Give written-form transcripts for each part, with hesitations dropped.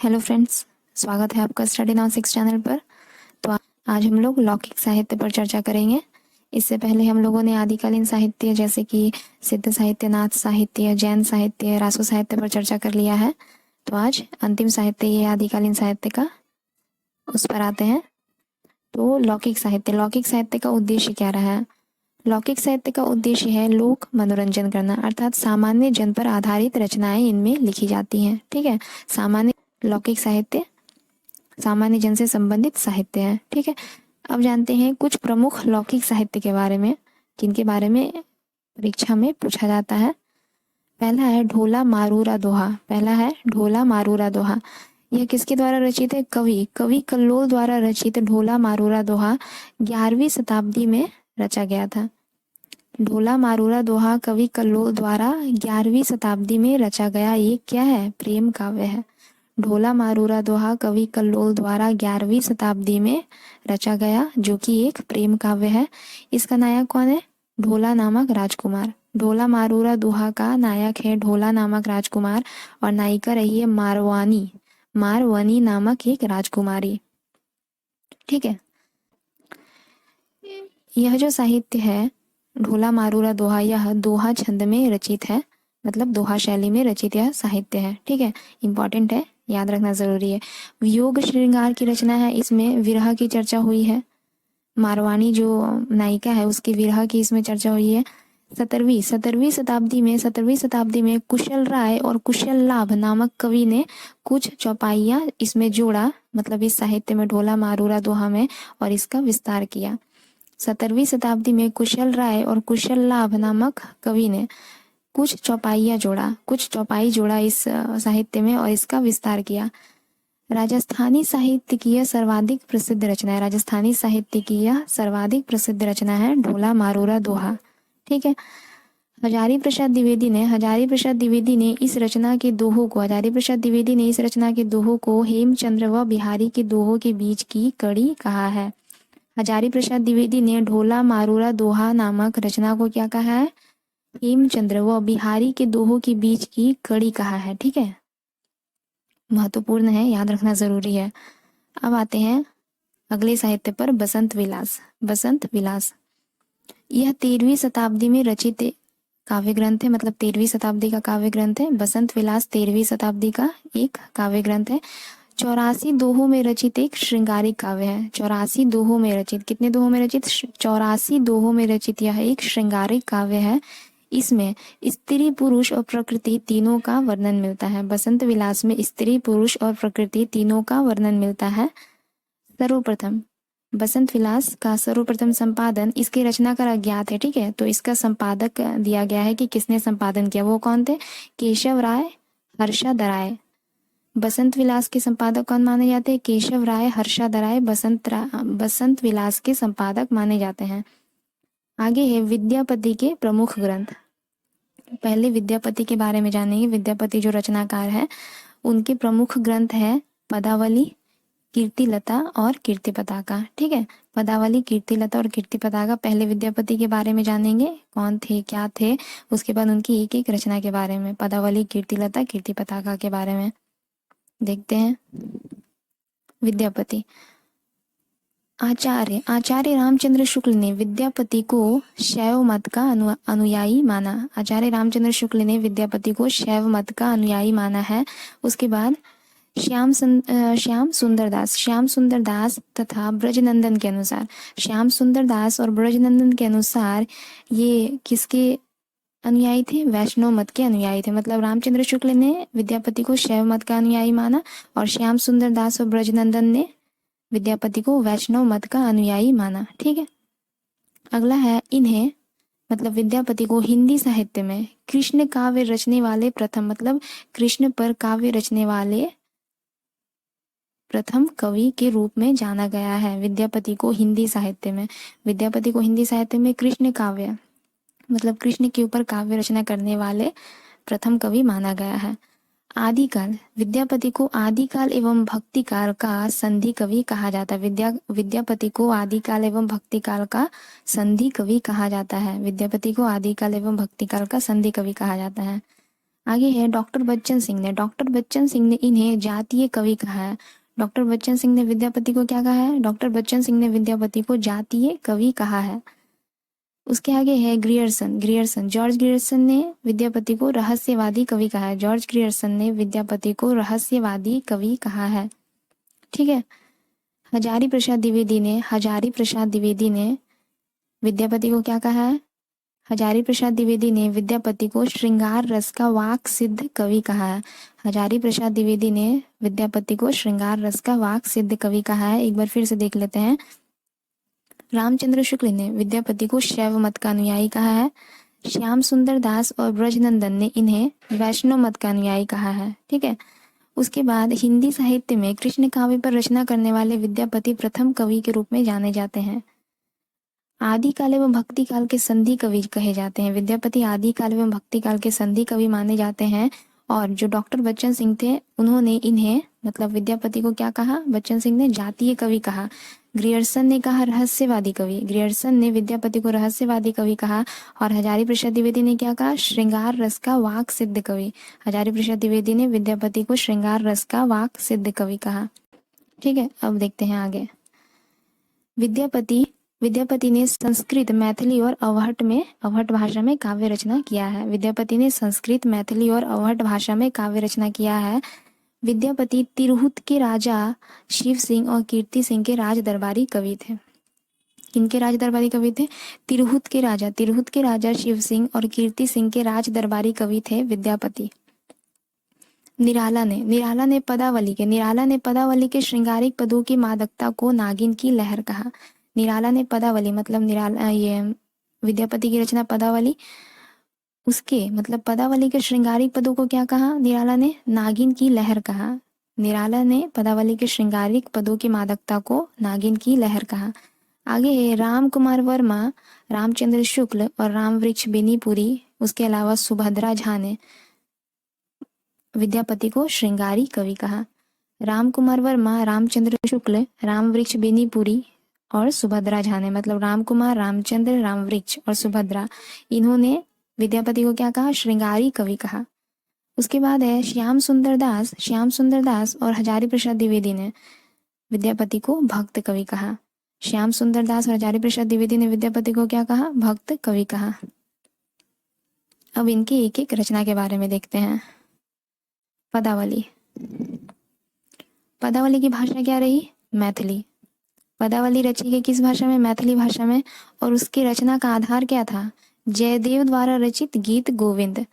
Hello friends, स्वागत है आपका स्टडी नाउ 6 चैनल पर। तो आज हम लोग लौकिक साहित्य पर चर्चा करेंगे। इससे पहले हम लोगों ने आदिकालीन साहित्य जैसे कि सिद्ध साहित्य, नाथ साहित्य, जैन साहित्य, रासो साहित्य पर चर्चा कर लिया है। तो आज अंतिम साहित्य ये आदिकालीन साहित्य का, उस पर आते हैं। तो लौकिक साहित्य का उद्देश्य क्या रहा है? लौकिक साहित्य का उद्देश्य है लोक मनोरंजन करना, अर्थात सामान्य जन पर आधारित रचनाएं इनमें लिखी जाती हैं। ठीक है, सामान्य लौकिक साहित्य सामान्य जन से संबंधित साहित्य है। ठीक है, अब जानते हैं कुछ प्रमुख लौकिक साहित्य के बारे में, जिनके बारे में परीक्षा में पूछा जाता है। पहला है ढोला मारूरा दोहा। यह किसके द्वारा रचित है? कवि कल्लोल द्वारा रचित ढोला मारूरा दोहा 11वीं शताब्दी में रचा गया था। ढोला मारूरा दोहा कवि कल्लोल द्वारा 11वीं शताब्दी में रचा गया ये क्या है? प्रेम काव्य है। ढोला मारूरा दोहा कवि कल्लोल द्वारा 11वीं शताब्दी में रचा गया, जो कि एक प्रेम काव्य है। इसका नायक कौन है? ढोला नामक राजकुमार। ढोला मारूरा दोहा का नायक है ढोला नामक राजकुमार और नायिका रही है मारवनी नामक एक राजकुमारी। ठीक है, यह जो साहित्य है ढोला मारूरा दोहा, यह दोहा छंद में रचित है, मतलब दोहा शैली में रचित यह साहित्य है। ठीक है, इंपॉर्टेंट है, याद रखना जरूरी है। वियोग श्रृंगार की रचना है, इसमें विरह की चर्चा हुई है। मारवानी जो नायिका है उसकी विरह की इसमें चर्चा हुई है। 17वीं शताब्दी में कुशल राय और कुशल लाभ नामक कवि ने कुछ चौपाइयाँ इसमें जोड़ा, मतलब इस साहित्य में ढोला मारूरा दोहा में, और इसका विस्तार किया। 17वीं शताब्दी में कुशल राय और कुशल लाभ नामक कवि ने कुछ चौपाई जोड़ा इस साहित्य में और इसका विस्तार किया। राजस्थानी साहित्य की यह सर्वाधिक प्रसिद्ध रचना है ढोला मारूरा दोहा। ठीक है, हजारी प्रसाद द्विवेदी ने इस रचना के दोहों को हेमचंद्र व बिहारी के दोहों के बीच की कड़ी कहा है। हजारी प्रसाद द्विवेदी ने ढोला मारूरा दोहा नामक रचना को क्या कहा है? हेमचंद्र व बिहारी के दोहों के बीच की कड़ी कहा है। ठीक है, महत्वपूर्ण है, याद रखना जरूरी है। अब आते हैं अगले साहित्य पर, बसंत विलास। यह 13वीं शताब्दी में रचित काव्य ग्रंथ है, मतलब 13वीं शताब्दी का काव्य ग्रंथ है। बसंत विलास 13वीं शताब्दी का एक काव्य ग्रंथ है। 84 दोहों में रचित एक श्रृंगारिक काव्य है। 84 दोहों में रचित, कितने दोहों में रचित? 84 दोहों में रचित यह एक श्रृंगारिक काव्य है। इसमें स्त्री, पुरुष और प्रकृति तीनों का वर्णन मिलता है। बसंत विलास में स्त्री, पुरुष और प्रकृति तीनों का वर्णन मिलता है। सर्वप्रथम बसंत विलास का सर्वप्रथम संपादन, इसके रचनाकार अज्ञात है। ठीक है, तो इसका संपादक दिया गया है कि किसने संपादन किया, वो कौन थे? केशव राय हर्षादराय। बसंत विलास के संपादक कौन माने जाते हैं? केशव राय हर्षादराय बसंत विलास के संपादक माने जाते हैं। आगे है विद्यापति के प्रमुख ग्रंथ। पहले विद्यापति के बारे में जानेंगे। विद्यापति जो रचनाकार है उनके प्रमुख ग्रंथ है पदावली, कीर्तिलता और कीर्ति पताका। ठीक है, पदावली, कीर्तिलता और कीर्ति पताका। पहले विद्यापति के बारे में जानेंगे, कौन थे, क्या थे, उसके बाद उनकी एक एक रचना के बारे में, पदावली, कीर्तिलता, कीर्ति पताका के बारे में देखते हैं। विद्यापति। आचार्य रामचंद्र शुक्ल ने विद्यापति को शैव मत का अनुयायी माना। आचार्य रामचंद्र शुक्ल ने विद्यापति को शैव मत का अनुयायी माना है। उसके बाद श्याम सुंदर दास तथा ब्रजनंदन के अनुसार, श्याम सुंदर दास और ब्रजनंदन के अनुसार ये किसके अनुयायी थे? वैष्णव मत के अनुयायी थे। मतलब रामचंद्र शुक्ल ने विद्यापति को शैव मत का अनुयायी माना और श्याम सुंदर दास और ब्रजनंदन ने विद्यापति को वैष्णव मत का अनुयायी माना। ठीक है, अगला है इन्हें, मतलब विद्यापति को हिंदी साहित्य में कृष्ण काव्य रचने वाले प्रथम, मतलब कृष्ण पर काव्य रचने वाले प्रथम कवि के रूप में जाना गया है। विद्यापति को हिंदी साहित्य में कृष्ण काव्य, मतलब कृष्ण के ऊपर काव्य रचना करने वाले प्रथम कवि माना गया है। आदिकाल, विद्यापति को आदिकाल एवं भक्तिकाल का संधि कवि कहा जाता है। विद्यापति को आदिकाल एवं भक्तिकाल का संधि कवि कहा जाता है। विद्यापति को आदिकाल एवं भक्तिकाल का संधि कवि कहा जाता है। आगे है डॉक्टर बच्चन सिंह ने। डॉक्टर बच्चन सिंह ने इन्हें जातीय कवि कहा है। डॉक्टर बच्चन सिंह ने विद्यापति को क्या कहा है? डॉक्टर बच्चन सिंह ने विद्यापति को जातीय कवि कहा है। उसके आगे है ग्रियर्सन। ग्रियर्सन, जॉर्ज ग्रियर्सन ने विद्यापति को रहस्यवादी कवि कहा है। जॉर्ज ग्रियर्सन ने विद्यापति को रहस्यवादी कवि कहा है। ठीक है। हजारी प्रसाद द्विवेदी ने विद्यापति को क्या कहा है? हजारी प्रसाद द्विवेदी ने विद्यापति को श्रृंगार रस का वाक सिद्ध कवि कहा है। हजारी प्रसाद द्विवेदी ने विद्यापति को श्रृंगार रस का वाक सिद्ध कवि कहा है। एक बार फिर से देख लेते हैं। रामचंद्र शुक्ल ने विद्यापति को शैव मत का अनुयायी कहा है। श्याम सुंदर दास और ब्रजनंदन ने इन्हें वैष्णव मत का अनुयायी कहा है। ठीक है। उसके बाद हिंदी साहित्य में कृष्ण काव्य पर रचना करने वाले विद्यापति प्रथम कवि के रूप में जाने जाते हैं। आदिकाल एवं भक्ति काल के संधि कवि कहे जाते हैं। विद्यापति आदिकाल एवं भक्ति काल के संधि कवि माने जाते हैं। और जो डॉक्टर बच्चन सिंह थे उन्होंने इन्हें मतलब विद्यापति को क्या कहा? बच्चन सिंह ने जातीय कवि कहा। ग्रियर्सन ने कहा रहस्यवादी कवि। ग्रियर्सन ने विद्यापति को रहस्यवादी कवि कहा। और हजारी प्रसाद द्विवेदी ने क्या कहा? श्रृंगार रस का वाक सिद्ध कवि। हजारी प्रसाद द्विवेदी ने विद्यापति को श्रृंगार रस का वाक सिद्ध कवि कहा। ठीक है। अब देखते हैं आगे। विद्यापति ने संस्कृत, मैथिली और अवहट भाषा में काव्य रचना किया है। विद्यापति ने संस्कृत, मैथिली और अवहट भाषा में काव्य रचना किया है। विद्यापति तिरहुत के राजा शिव सिंह और कीर्ति सिंह के राज दरबारी कवि थे। किनके राज दरबारी कवि थे? तिरहुत के राजा शिव सिंह और कीर्ति सिंह के राज दरबारी कवि थे विद्यापति। निराला ने पदावली के श्रृंगारिक पदों की मादकता को नागिन की लहर कहा। निराला ने पदावली मतलब ये विद्यापति की रचना पदावली, उसके मतलब पदावली के श्रृंगारिक पदों को क्या कहा? निराला ने नागिन की लहर कहा। निराला ने पदावली के श्रृंगारिक पदों की मादकता को नागिन की लहर कहा। आगे है राम कुमार वर्मा, रामचंद्र शुक्ल और रामवृक्ष बेनीपुरी, उसके अलावा सुभद्रा झा ने विद्यापति को श्रृंगारी कवि कहा। राम कुमार वर्मा, रामचंद्र शुक्ल, रामवृक्ष बेनीपुरी और सुभद्रा झा ने मतलब राम कुमार, रामचंद्र, रामवृक्ष और सुभद्रा, इन्होंने विद्यापति को क्या कहा? श्रृंगारी कवि कहा। उसके बाद है श्याम सुंदर दास और हजारी प्रसाद द्विवेदी ने विद्यापति को भक्त कवि कहा। श्याम सुंदर दास और हजारी प्रसाद द्विवेदी ने विद्यापति को क्या कहा? भक्त कवि कहा। अब इनकी एक एक रचना के बारे में देखते हैं। पदावली की भाषा क्या रही? मैथिली। पदावली रची गई किस भाषा में? मैथिली भाषा में। और उसकी रचना का आधार क्या था? जयदेव द्वारा रचित गीत गोविंद।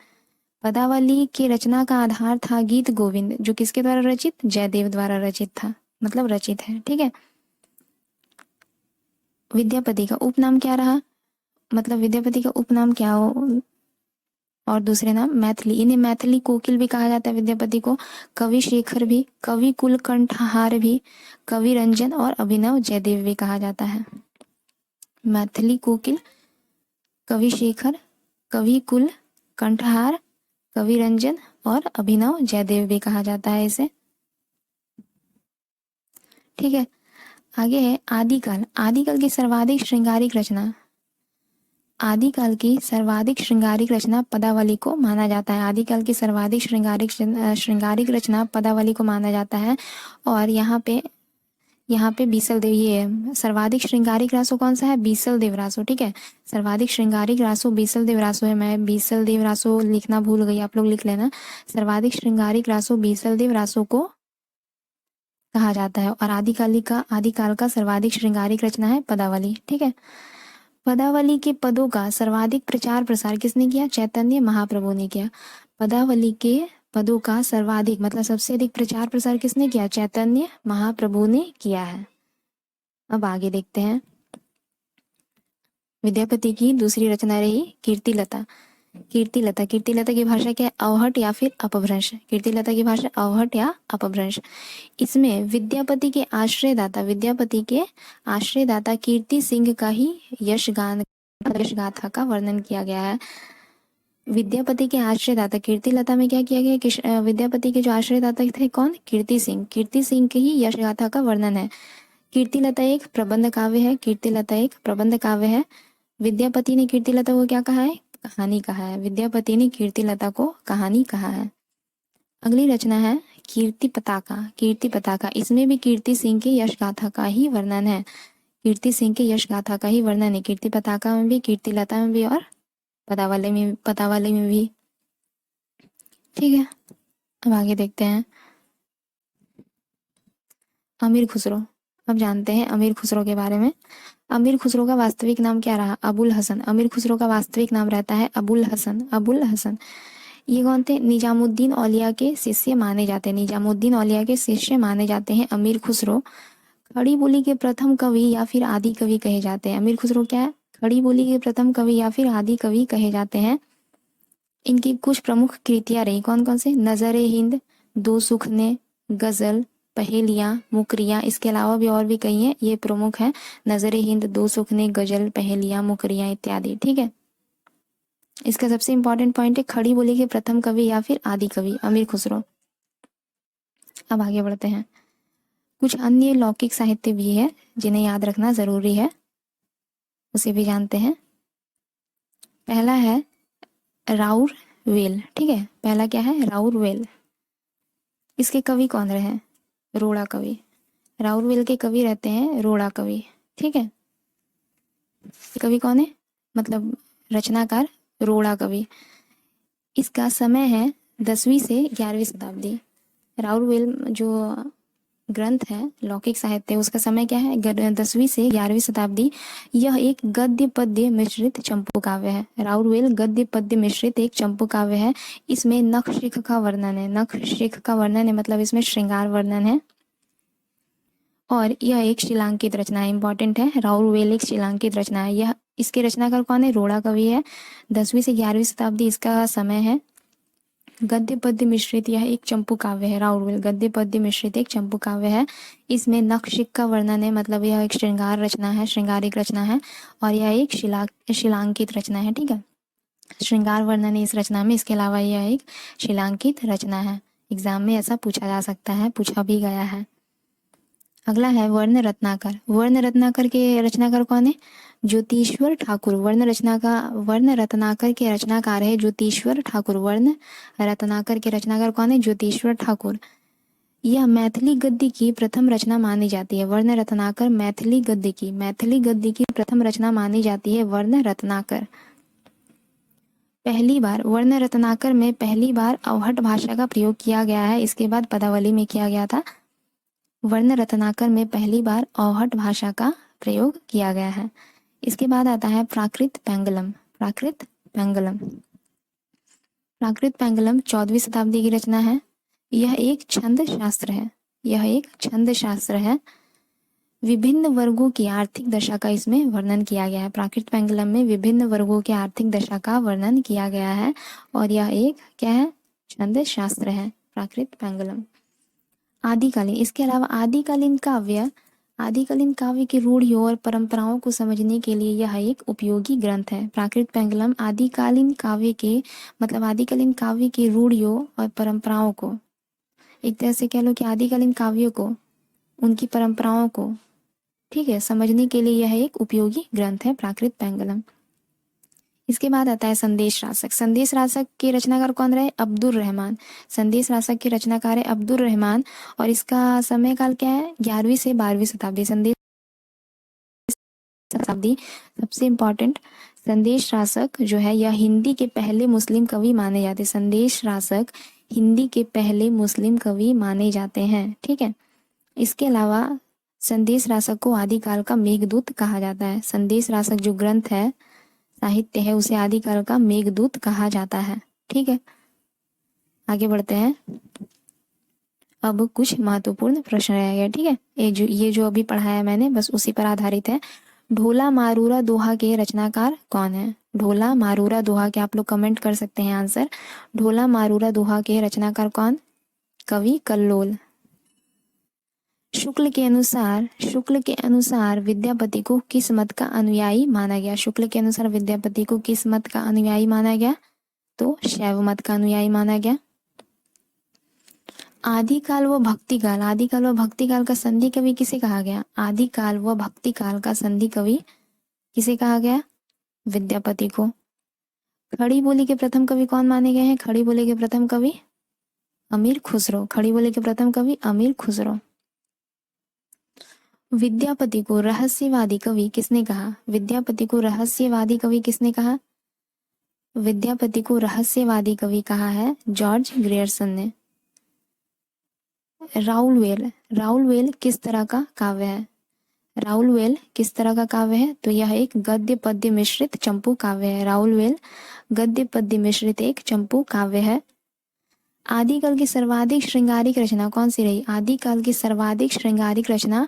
पदावली की रचना का आधार था गीत गोविंद, जो किसके द्वारा रचित? जयदेव द्वारा रचित था, मतलब रचित है। ठीक है। विद्यापति का उपनाम क्या रहा? मतलब विद्यापति का उपनाम क्या हो और दूसरे नाम मैथिली। इन्हें मैथिली कोकिल भी कहा जाता है विद्यापति को, कवि शेखर भी, कवि कुलकंठहार भी, कवि रंजन और अभिनव जयदेव भी कहा जाता है। मैथिली कोकिल, कवि शेखर, कवि कुलकंठहार, कवि रंजन और अभिनव जयदेव भी कहा जाता है इसे। ठीक है। आगे है आदिकाल की सर्वाधिक श्रृंगारिक रचना। आदिकाल की सर्वाधिक श्रृंगारिक रचना पदावली को माना जाता है। आदिकाल की सर्वाधिक श्रृंगारिक रचना पदावली को माना जाता है। और यहाँ पे बीसल देव, ये सर्वाधिक श्रृंगारिक रासो कौन सा है? बीसल देव रासो। ठीक है। सर्वाधिक श्रृंगारिक रासो बीसल देव रासो है। मैं बीसल देव रासो लिखना भूल गई, आप लोग लिख लेना। सर्वाधिक श्रृंगारिक रासो बीसल देव रासो को कहा जाता है। और आदिकाल का सर्वाधिक श्रृंगारिक रचना है पदावली। ठीक है। पदावली के पदों का सर्वाधिक प्रचार प्रसार किसने किया? चैतन्य महाप्रभु ने किया। पदावली के पदों का सर्वाधिक मतलब सबसे अधिक प्रचार प्रसार किसने किया? चैतन्य महाप्रभु ने किया है। अब आगे देखते हैं। विद्यापति की दूसरी रचना रही कीर्तिलता। कीर्तिलता की भाषा क्या है? अवहट या फिर अपभ्रंश। कीर्तिलता की भाषा अवहट या अपभ्रंश। इसमें विद्यापति के आश्रयदाता कीर्ति सिंह का ही यश गाथा का वर्णन किया गया है। विद्यापति के आश्रयदाता कीर्तिलता में क्या किया गया कि विद्यापति के जो आश्रयदाता थे कौन? कीर्ति सिंह के ही यश गाथा का वर्णन है। कीर्तिलता एक प्रबंध काव्य है। विद्यापति ने कीर्तिलता को क्या कहा है? कहानी कहा है। विद्यापति ने कीर्तिलता को कहानी कहा है। अगली रचना है कीर्ति पताका। कीर्ति पताका, इसमें भी कीर्ति सिंह के यश गाथा का ही वर्णन है। कीर्ति सिंह के यश गाथा का ही वर्णन है कीर्ति पताका में भी, कीर्तिलता में भी और पतावाले में भी। ठीक है, अब आगे देखते हैं अमीर खुसरो। अब जानते हैं अमीर खुसरो के बारे में। अमीर खुसरो का वास्तविक नाम क्या रहा? अबुल हसन। अमीर खुसरो का वास्तविक नाम रहता है अबुल हसन। अबुल हसन ये कौन थे? निजामुद्दीन औलिया के शिष्य माने जाते हैं। निजामुद्दीन औलिया के शिष्य माने जाते हैं अमीर खुसरो। खड़ी बोली के प्रथम कवि या फिर आदि कवि कहे जाते हैं। अमीर खुसरो क्या है? खड़ी बोली के प्रथम कवि या फिर आदि कवि कहे जाते हैं। इनकी कुछ प्रमुख कृतियां रही, कौन कौन से? नजरे हिंद, दो सुखने, गजल, पहेलियां, मुकरियां। इसके अलावा भी और भी कई हैं, ये प्रमुख है। नजरे हिंद, दो सुखने, गजल, पहेलियां, मुकरियां इत्यादि। ठीक है, इसका सबसे इंपॉर्टेंट पॉइंट है खड़ी बोली के प्रथम कवि या फिर आदि कवि अमीर खुसरो। अब आगे बढ़ते हैं। कुछ अन्य लौकिक साहित्य भी है जिन्हें याद रखना जरूरी है, उसे भी जानते हैं। पहला है राउर वेल। ठीक है, पहला क्या है? राउर वेल। इसके कवि कौन रहे हैं? रोड़ा कवि। राउर वेल के कवि रहते हैं रोड़ा कवि। ठीक है, कवि कौन है? मतलब रचनाकार रोड़ा कवि। इसका समय है 10वीं से 11वीं शताब्दी। राउर वेल जो ग्रंथ है लौकिक साहित्य, उसका समय क्या है? 10वीं से 11वीं शताब्दी। यह एक गद्य पद्य मिश्रित चंपू काव्य है। राउरवेल गद्य पद्य मिश्रित एक चंपू काव्य है। इसमें नखशिख का वर्णन है। नखशिख का वर्णन है मतलब इसमें श्रृंगार वर्णन है। और यह एक शिलांकित रचना है। इंपॉर्टेंट है, राउरवेल एक शिलांकित रचना है। यह इसके रचनाकार कौन है? रोड़ा कवि है। 10वीं से 11वीं शताब्दी इसका समय है। गद्य पद्य मिश्रित यह एक चंपू काव्य है। राउरवेल गद्य पद्य मिश्रित एक चंपू काव्य है। इसमें नखशिख का वर्णन है, मतलब यह एक श्रृंगार रचना है, श्रृंगारिक रचना है। और यह एक शिलांकित रचना है। ठीक है, श्रृंगार वर्णन है इस रचना में। इसके अलावा यह एक शिलांकित रचना है। एग्जाम में ऐसा पूछा जा सकता है, पूछा भी गया है। अगला है वर्ण रत्नाकर। वर्ण रत्नाकर के रचनाकार कौन है? ज्योतिश्वर ठाकुर। वर्ण रत्नाकर के रचनाकार है ज्योतिश्वर ठाकुर। वर्ण रत्नाकर के रचनाकार कौन है? ज्योतिश्वर ठाकुर। यह मैथिली गद्य की प्रथम रचना मानी जाती है। वर्ण रत्नाकर मैथिली गद्य की प्रथम रचना मानी जाती है वर्ण रत्नाकर। वर्ण रत्नाकर में पहली बार अवहट भाषा का प्रयोग किया गया है। इसके बाद पदावली में किया गया था। वर्ण रत्नाकर में पहली बार अवहट भाषा का प्रयोग किया गया है। इसके बाद आता है प्राकृत पैंगलम। प्राकृत पैंगलम 14वीं शताब्दी की रचना है। यह एक छंद शास्त्र है। विभिन्न वर्गों की आर्थिक दशा का इसमें वर्णन किया गया है। प्राकृत पैंगलम में विभिन्न वर्गों की आर्थिक दशा का वर्णन किया गया है और यह एक क्या है? छंद शास्त्र है प्राकृत पैंगलम। आदिकालीन, इसके अलावा आदिकालीन काव्य की रूढ़ियों और परंपराओं को समझने के लिए यह एक उपयोगी ग्रंथ है। प्राकृत पैंगलम आदिकालीन काव्य की रूढ़ियों और परंपराओं को, एक तरह से कह लो कि आदिकालीन काव्यों को, उनकी परंपराओं को, ठीक है, समझने के लिए यह एक उपयोगी ग्रंथ है प्राकृत पैंगलम। इसके बाद आता है संदेश रासक। संदेश रासक के रचनाकार कौन रहे? अब्दुर रहमान। संदेश रासक के रचनाकार है अब्दुर रहमान और इसका समय काल क्या है? 11वीं से 12वीं शताब्दी। संदेश शताब्दी सबसे इम्पोर्टेंट। संदेश रासक जो है यह हिंदी के पहले मुस्लिम कवि माने जाते हैं। संदेश रासक हिंदी के पहले मुस्लिम कवि माने जाते हैं। ठीक है, इसके अलावा संदेश रासक को आदिकाल का मेघदूत कहा जाता है। संदेश रासक जो ग्रंथ है, साहित्य है, उसे आदिकाल का मेघदूत कहा जाता है। ठीक है, आगे बढ़ते हैं। अब कुछ महत्वपूर्ण प्रश्न रह गए। ठीक है, ये जो अभी पढ़ाया मैंने बस उसी पर आधारित है। ढोला मारूरा दोहा के रचनाकार कौन है? ढोला मारूरा दोहा के आप लोग कमेंट कर सकते हैं आंसर। ढोला मारूरा दोहा के रचनाकार कौन? कवि कल्लोल। शुक्ल के अनुसार विद्यापति को किस मत का अनुयायी माना गया? शुक्ल के अनुसार विद्यापति को किस मत का अनुयायी माना गया? तो शैव मत का अनुयायी माना गया। आदिकाल व भक्तिकाल का संधि कवि किसे कहा गया? आदिकाल व भक्तिकाल का संधि कवि किसे कहा गया? विद्यापति को। खड़ी बोली के प्रथम कवि कौन माने गए हैं? खड़ी बोली के प्रथम कवि अमीर खुसरो। खड़ी बोली के प्रथम कवि अमीर खुसरो। विद्यापति को रहस्यवादी कवि किसने कहा? विद्यापति को रहस्यवादी कवि किसने कहा? विद्यापति को रहस्यवादी कवि कहा है जॉर्ज ग्रियर्सन ने। राउल वेल। राउल वेल किस तरह का काव्य है? राउल वेल किस तरह का काव्य है? तो यह एक गद्य पद्य मिश्रित चंपू काव्य है। राउल वेल गद्य पद्य मिश्रित एक चंपू काव्य है। आदिकाल की सर्वाधिक श्रृंगारिक रचना कौन सी रही? आदिकाल की सर्वाधिक श्रृंगारिक रचना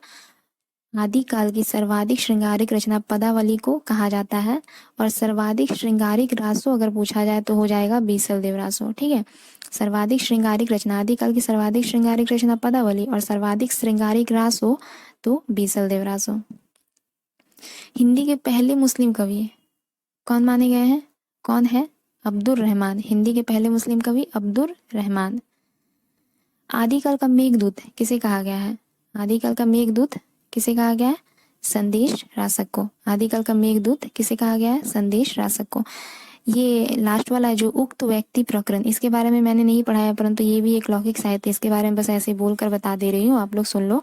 आदिकाल की सर्वाधिक श्रृंगारिक रचना पदावली को कहा जाता है। और सर्वाधिक श्रृंगारिक रासो अगर पूछा जाए तो हो जाएगा बीसल देव रासो। ठीक है, सर्वाधिक श्रृंगारिक रचना, आदिकाल की सर्वाधिक श्रृंगारिक रचना पदावली और सर्वाधिक श्रृंगारिक रासो तो बीसल देव रासो। हिंदी के पहले मुस्लिम कवि कौन माने गए हैं? कौन है? अब्दुर रहमान। हिंदी के पहले मुस्लिम कवि अब्दुर रहमान। आदिकाल का मेघदूत किसे कहा गया है? आदिकाल का मेघदूत किसे कहा गया है? संदेश रासक को। आदिकाल का मेघदूत किसे कहा गया है? संदेश रासक को। ये लास्ट वाला जो उक्त व्यक्ति प्रकरण, इसके बारे में मैंने नहीं पढ़ा है, परंतु ये भी एक लौकिक साहित्य, इसके बारे में बस ऐसे बोलकर बता दे रही हूँ, आप लोग सुन लो।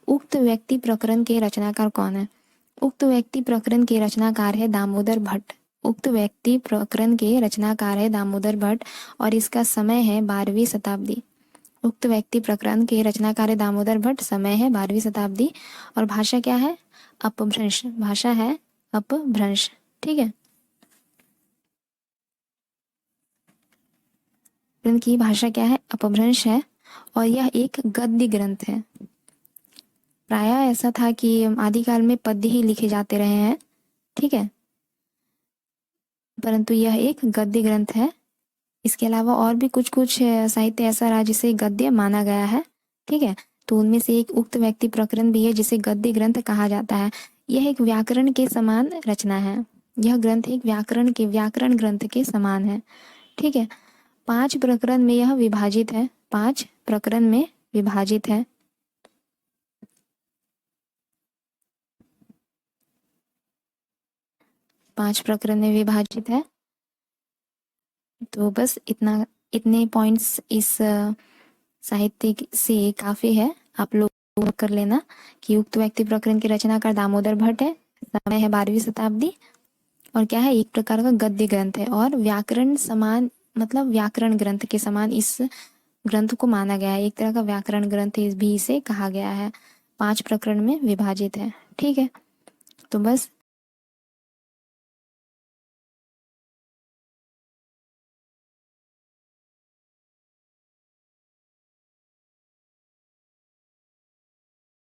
उक्त व्यक्ति प्रकरण के रचनाकार कौन है? उक्त व्यक्ति प्रकरण के रचनाकार है दामोदर भट्ट। उक्त व्यक्ति प्रकरण के रचनाकार है दामोदर भट्ट और इसका समय है 12वीं शताब्दी। उक्त व्यक्ति प्रकरण के रचनाकार है दामोदर भट्ट, समय है 12वीं शताब्दी और भाषा क्या है? अपभ्रंश। भाषा है अपभ्रंश। ठीक है, ग्रंथ की भाषा क्या है? अपभ्रंश है और यह एक गद्य ग्रंथ है। प्रायः ऐसा था कि आदिकाल में पद्य ही लिखे जाते रहे हैं। ठीक है, परंतु यह एक गद्य ग्रंथ है। इसके अलावा और भी कुछ कुछ साहित्य ऐसा रहा जिसे गद्य माना गया है। ठीक है, तो उनमें से एक उक्त व्यक्ति प्रकरण भी है जिसे गद्य ग्रंथ कहा जाता है। यह एक व्याकरण के समान रचना है। यह ग्रंथ एक व्याकरण ग्रंथ के समान है। ठीक है, 5 प्रकरण में यह विभाजित है। 5 प्रकरण में विभाजित है। पांच प्रकरण में विभाजित है। तो बस इतने पॉइंट्स इस साहित्य से काफी है। आप लोग कर लेना कि उक्त व्यक्ति प्रकरण की रचनाकार दामोदर भट्ट है, समय है 12वीं शताब्दी और क्या है? एक प्रकार का गद्य ग्रंथ है और व्याकरण समान, मतलब व्याकरण ग्रंथ के समान इस ग्रंथ को माना गया है। एक तरह का व्याकरण ग्रंथ भी इसे कहा गया है। 5 प्रकरण में विभाजित है। ठीक है, तो बस